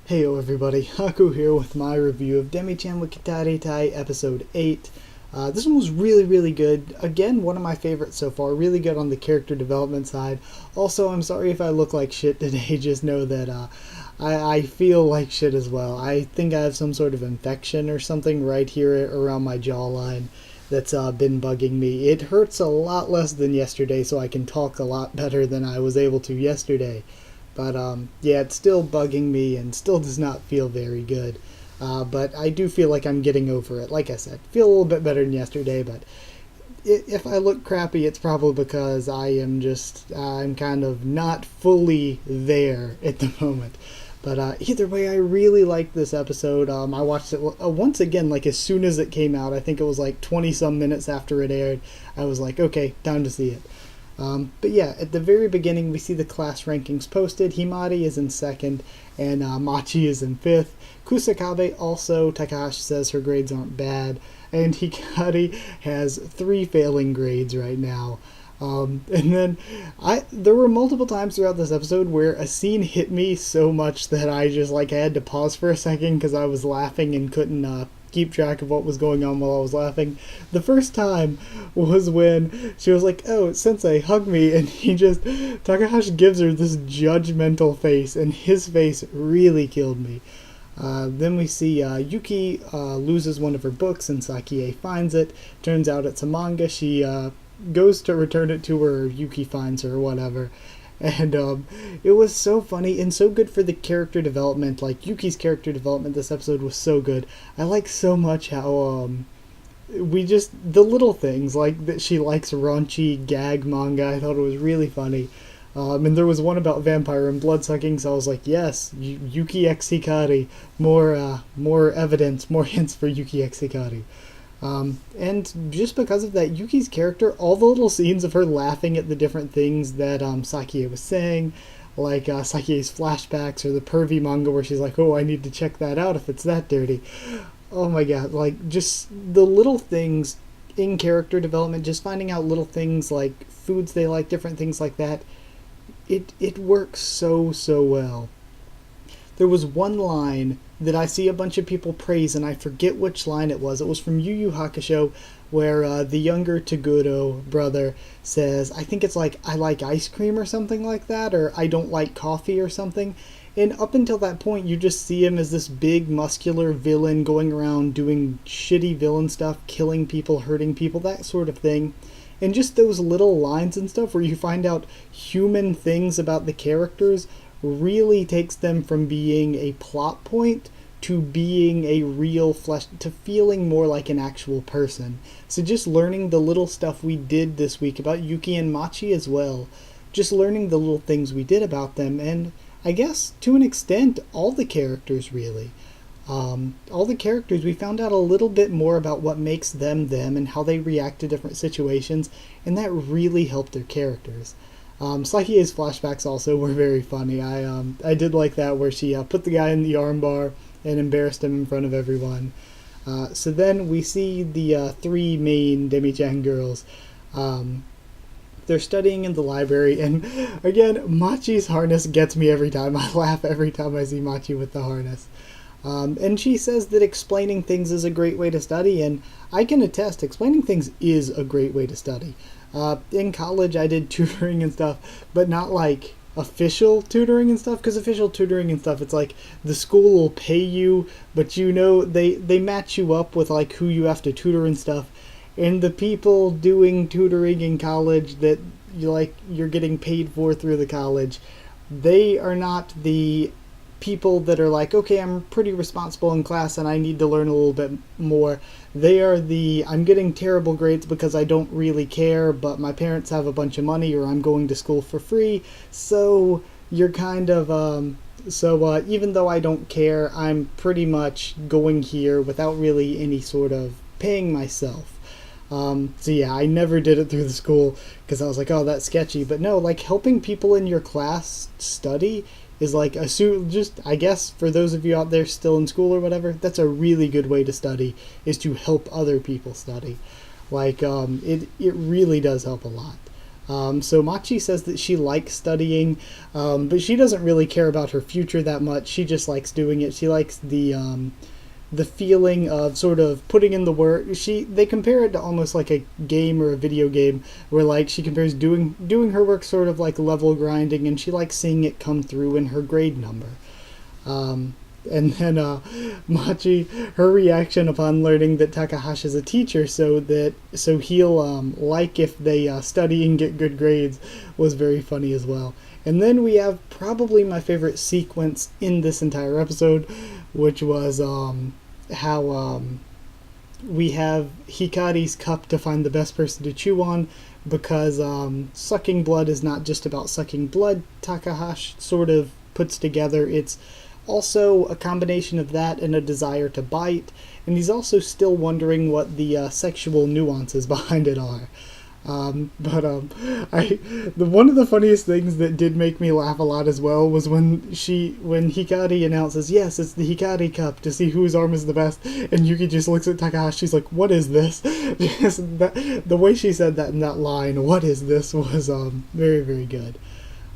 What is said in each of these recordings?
Heyo everybody, Haku here with my review of Demi-chan with Kataritai episode 8. This one was really good. Again, one of my favorites so far. Really good on the character development side. Also, I'm sorry if I look like shit today. Just know that I feel like shit as well. I think I have some sort of infection or something right here around my jawline that's been bugging me. It hurts a lot less than yesterday, so I can talk a lot better than I was able to yesterday. But yeah, it's still bugging me and still does not feel very good. But I do feel like I'm getting over it. Like I said, feel a little bit better than yesterday, but if I look crappy, it's probably because I'm kind of not fully there at the moment. But either way, I really liked this episode. I watched it once again, like as soon as it came out. I think it was like 20 some minutes after it aired. I was like, okay, time to see it. But yeah, at the very beginning, we see the class rankings posted. Himari is in second, and Machi is in fifth. Kusakabe also, Takahashi says her grades aren't bad, and Hikari has 3 failing grades right now. And then there were multiple times throughout this episode where a scene hit me so much that I had to pause for a second because I was laughing and couldn't keep track of what was going on while I was laughing. The first time was when she was like, "Oh, Sensei, hug me," and Takahashi gives her this judgmental face, and his face really killed me. Then we see Yuki loses one of her books, and Sakie finds it. Turns out it's a manga. She goes to return it to her, Yuki finds her, or whatever. And it was so funny and so good for the character development. Like, Yuki's character development this episode was so good. I like so much how the little things, like that she likes raunchy gag manga. I thought it was really funny. And there was one about vampire and blood-sucking, so I was like, yes, Yuki x Hikari. More evidence, more hints for Yuki x Hikari. And just because of that, Yuki's character, all the little scenes of her laughing at the different things that Sakie was saying, like Sakie's flashbacks or the Pervy manga where she's like, oh, I need to check that out if it's that dirty. Oh my god, like, just the little things in character development, just finding out little things like foods they like, different things like that, it works so well. There was one line that I see a bunch of people praise, and I forget which line it was. It was from Yu Yu Hakusho, where the younger Toguro brother says, I think it's like, I like ice cream or something like that, or I don't like coffee or something. And up until that point, you just see him as this big, muscular villain going around doing shitty villain stuff, killing people, hurting people, that sort of thing. And just those little lines and stuff where you find out human things about the characters really takes them from being a plot point to being a real flesh, to feeling more like an actual person. So just learning the little stuff we did this week about Yuki and Machi as well, just learning the little things we did about them, and I guess to an extent all the characters really. All the characters, we found out a little bit more about what makes them them and how they react to different situations, and that really helped their characters. Sakie's flashbacks also were very funny. I did like that where she put the guy in the armbar and embarrassed him in front of everyone. So then we see the 3 main Demi-chan girls. They're studying in the library, and again, Machi's harness gets me every time. I laugh every time I see Machi with the harness. And she says that explaining things is a great way to study, and I can attest, explaining things is a great way to study. In college, I did tutoring and stuff, but not like official tutoring and stuff, because official tutoring and stuff, it's like the school will pay you, but you know, they match you up with like who you have to tutor and stuff, and the people doing tutoring in college that you're getting paid for through the college, they are not the people that are like, okay, I'm pretty responsible in class and I need to learn a little bit more. They are I'm getting terrible grades because I don't really care, but my parents have a bunch of money, or I'm going to school for free, so you're kind of, even though I don't care, I'm pretty much going here without really any sort of paying myself. So yeah, I never did it through the school because I was like, oh, that's sketchy. But no, like, helping people in your class study is like I guess for those of you out there still in school or whatever, that's a really good way to study, is to help other people study. Like, it really does help a lot. So Machi says that she likes studying, but she doesn't really care about her future that much. She just likes doing it. She likes the feeling of sort of putting in the work. They compare it to almost like a game or a video game, where like she compares doing her work sort of like level grinding, and she likes seeing it come through in her grade number. And then Machi, her reaction upon learning that Takahashi is a teacher, so he'll like if they study and get good grades, was very funny as well. And then we have probably my favorite sequence in this entire episode, which was how we have Hikari's cup to find the best person to chew on, because sucking blood is not just about sucking blood. Takahashi sort of puts together it's also a combination of that and a desire to bite, and he's also still wondering what the sexual nuances behind it are. One of the funniest things that did make me laugh a lot as well was when Hikari announces, yes, it's the Hikari cup, to see whose arm is the best, and Yuki just looks at Takahashi, she's like, what is this? The way she said that in that line, what is this, was very, very good.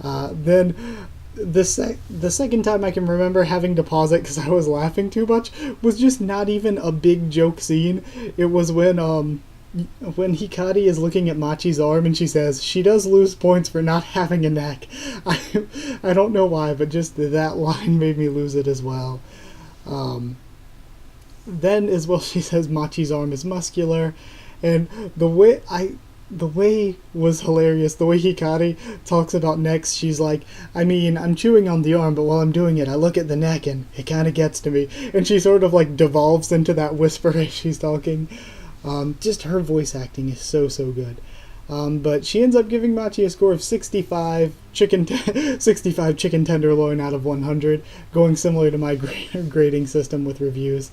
Then the second time I can remember having to pause it because I was laughing too much was just not even a big joke scene. It was when Hikari is looking at Machi's arm and she says she does lose points for not having a neck. I don't know why, but just that line made me lose it as well. Then as well she says Machi's arm is muscular, and the way was hilarious. The way Hikari talks about necks, she's like, I mean, I'm chewing on the arm, but while I'm doing it, I look at the neck and it kind of gets to me. And she sort of like devolves into that whisper as she's talking. Just her voice acting is so good. But she ends up giving Machi a score of 65 chicken tenderloin out of 100, going similar to my grading system with reviews.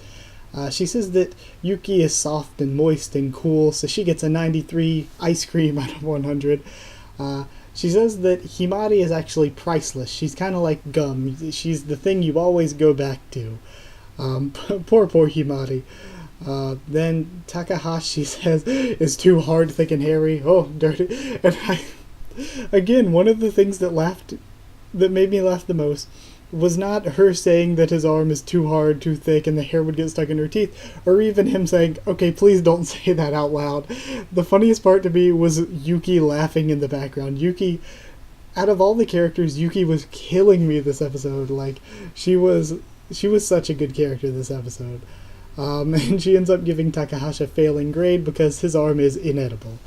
She says that Yuki is soft and moist and cool, so she gets a 93 ice cream out of 100. She says that Himari is actually priceless. She's kind of like gum. She's the thing you always go back to. Poor Himari. Then Takahashi says is too hard, thick, and hairy. Oh, dirty. And again, one of the things that made me laugh the most was not her saying that his arm is too hard, too thick, and the hair would get stuck in her teeth, or even him saying, okay, please don't say that out loud. The funniest part to me was Yuki laughing in the background. Yuki, out of all the characters, Yuki was killing me this episode. Like, she was such a good character this episode. And she ends up giving Takahashi a failing grade because his arm is inedible.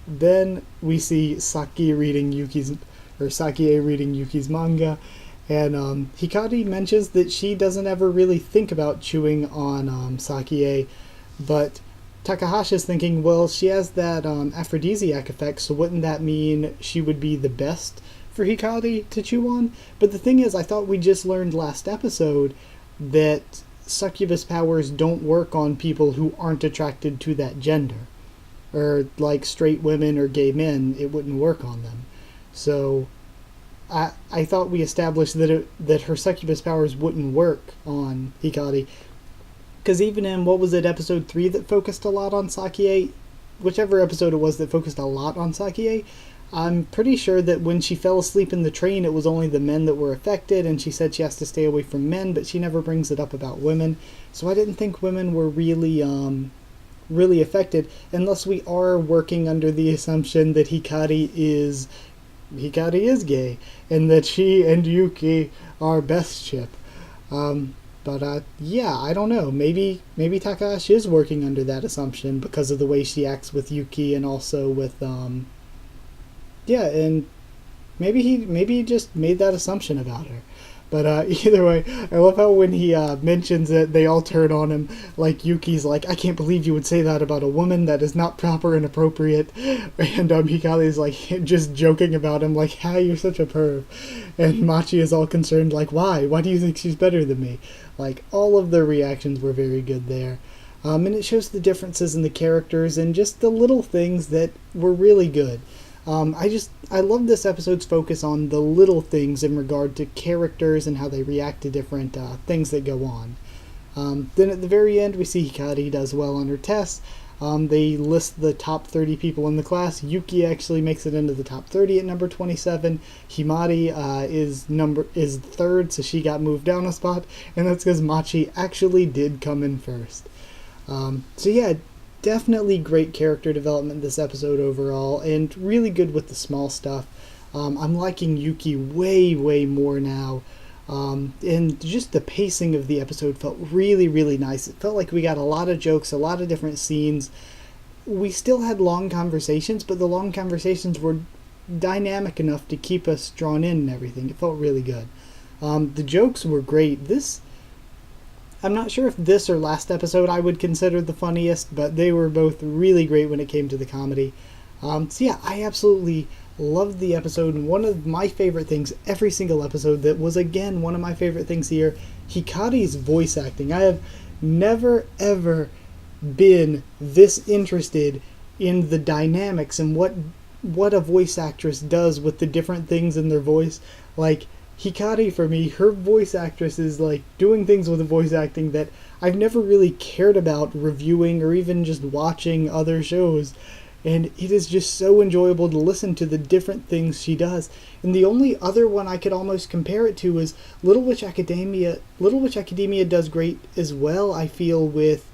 Then we see Sakie reading Yuki's manga, and Hikari mentions that she doesn't ever really think about chewing on Sakie, but Takahashi's thinking, well, she has that aphrodisiac effect, so wouldn't that mean she would be the best for Hikari to chew on? But the thing is, I thought we just learned last episode that succubus powers don't work on people who aren't attracted to that gender. Or like straight women or gay men, it wouldn't work on them. So I thought we established that her succubus powers wouldn't work on Hikari. Because even in, what was it, episode 3 that focused a lot on Sakie? Whichever episode it was that focused a lot on Sakie, I'm pretty sure that when she fell asleep in the train, it was only the men that were affected, and she said she has to stay away from men, but she never brings it up about women. So I didn't think women were really affected, unless we are working under the assumption that Hikari is gay, and that she and Yuki are best ship. Yeah, I don't know. Maybe Takahashi is working under that assumption because of the way she acts with Yuki, and also with and maybe he just made that assumption about her. But either way, I love how when he mentions it, they all turn on him. Like, Yuki's like, I can't believe you would say that about a woman. That is not proper and appropriate. And Hikari's like, just joking about him, like, hi, you're such a perv. And Machi is all concerned, like, why? Why do you think she's better than me? Like, all of their reactions were very good there. And it shows the differences in the characters and just the little things that were really good. I love this episode's focus on the little things in regard to characters and how they react to different things that go on. Then at the very end, we see Hikari does well on her tests. They list the top 30 people in the class. Yuki actually makes it into the top 30 at number 27. Himari is third, so she got moved down a spot, and that's because Machi actually did come in first. So yeah, definitely great character development this episode overall, and really good with the small stuff. I'm liking Yuki way more now. And just the pacing of the episode felt really nice. It felt like we got a lot of jokes, a lot of different scenes. We still had long conversations, but the long conversations were dynamic enough to keep us drawn in and everything. It felt really good. The jokes were great. I'm not sure if this or last episode I would consider the funniest, but they were both really great when it came to the comedy. So yeah, I absolutely loved the episode, and one of my favorite things every single episode, that was again one of my favorite things here, Hikari's voice acting. I have never ever been this interested in the dynamics and what a voice actress does with the different things in their voice. Like, Hikari, for me, her voice actress is like doing things with the voice acting that I've never really cared about reviewing or even just watching other shows. And it is just so enjoyable to listen to the different things she does. And the only other one I could almost compare it to is Little Witch Academia. Little Witch Academia does great as well, I feel, with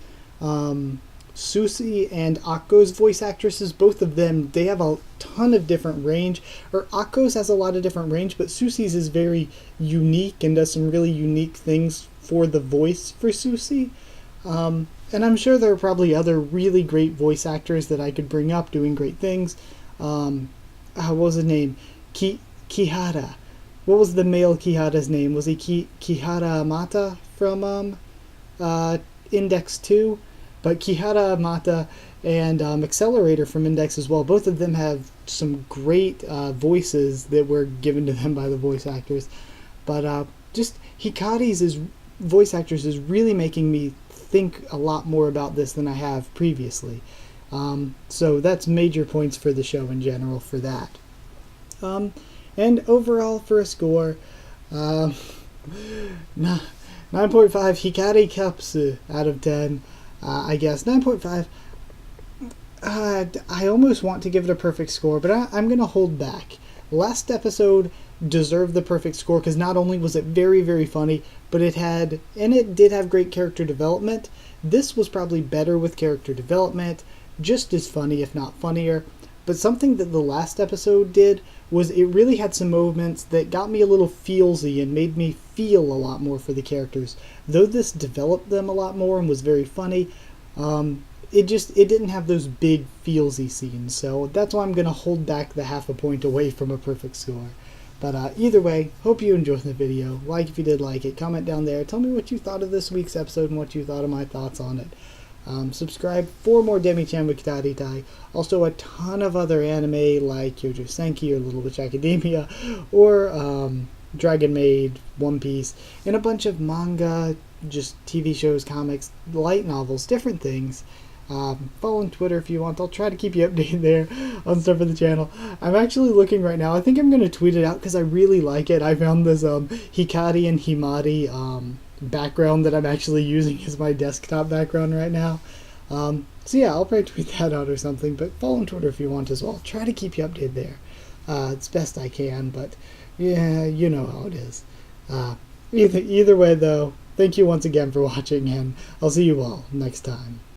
Susie and Akko's voice actresses. Both of them, they have a ton of different range. Or Akko's has a lot of different range, but Susie's is very unique and does some really unique things for the voice for Susie. And I'm sure there are probably other really great voice actors that I could bring up doing great things. What was his name? Kihara. What was the male Kihara's name? Was he Kihara Mata from Index 2? But Kihara Mata and Accelerator from Index as well. Both of them have some great voices that were given to them by the voice actors. But just Hikari's voice actors is really making me think a lot more about this than I have previously. So that's major points for the show in general for that. And overall for a score, 9.5 Hikari Kapsu out of 10. I guess 9.5. I almost want to give it a perfect score, but I'm going to hold back. Last episode deserved the perfect score because not only was it very funny, but it did have great character development. This was probably better with character development, just as funny if not funnier. But something that the last episode did was it really had some moments that got me a little feelsy and made me feel a lot more for the characters. Though this developed them a lot more and was very funny, it didn't have those big feelsy scenes. So that's why I'm going to hold back the half a point away from a perfect score. But either way, hope you enjoyed the video. Like if you did like it, comment down there. Tell me what you thought of this week's episode and what you thought of my thoughts on it. Subscribe for more Demi-chan with Kataritai. Also a ton of other anime like Yojo Senki or Little Witch Academia or Dragon Maid, One Piece, and a bunch of manga, just TV shows, comics, light novels, different things. Follow on Twitter if you want. I'll try to keep you updated there on stuff for the channel. I'm actually looking right now. I think I'm going to tweet it out because I really like it. I found this Hikari and Himari background that I'm actually using as my desktop background right now. So yeah, I'll probably tweet that out or something. But follow on Twitter if you want as well. I'll try to keep you updated there. It's best I can, but yeah, you know how it is. Either way though, thank you once again for watching, and I'll see you all next time.